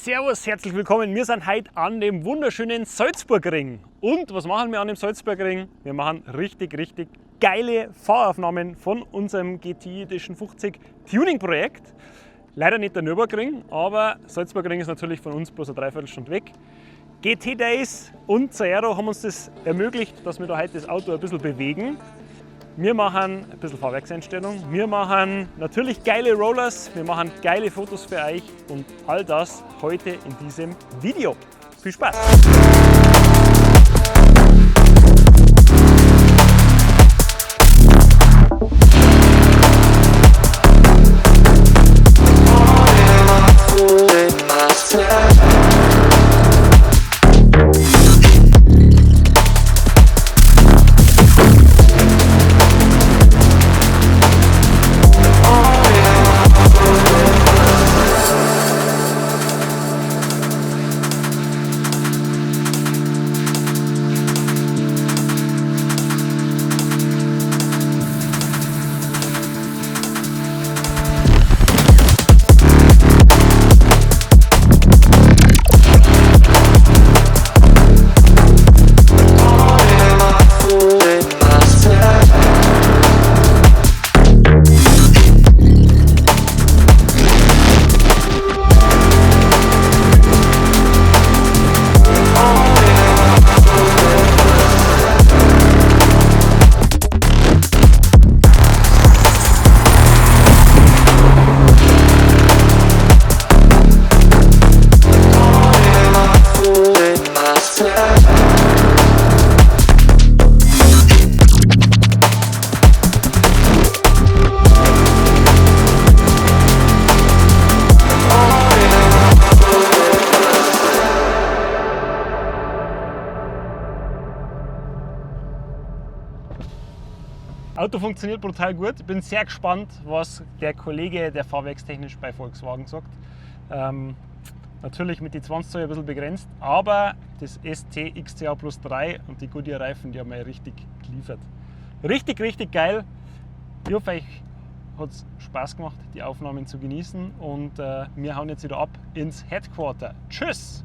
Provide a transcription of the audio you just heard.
Servus, herzlich willkommen. Wir sind heute an dem wunderschönen Salzburgring. Und was machen wir an dem Salzburgring? Wir machen richtig geile Fahraufnahmen von unserem GTI Edition 50 Tuning-Projekt. Leider nicht der Nürburgring, aber Salzburgring ist natürlich von uns bloß eine Dreiviertelstunde weg. GT Days und Zero haben uns das ermöglicht, dass wir da heute das Auto ein bisschen bewegen. Wir machen ein bisschen Fahrwerkseinstellung, wir machen natürlich geile Rollers, wir machen geile Fotos für euch und all das heute in diesem Video. Viel Spaß! Auto funktioniert brutal gut. Ich bin sehr gespannt, was der Kollege, der fahrwerkstechnisch bei Volkswagen sagt. Natürlich mit den 20 Zoll ein bisschen begrenzt, aber das ST XCA Plus 3 und die Goodyear Reifen, die haben mir richtig geliefert. Richtig geil. Ich hoffe, euch hat es Spaß gemacht, die Aufnahmen zu genießen und wir hauen jetzt wieder ab ins Headquarter. Tschüss!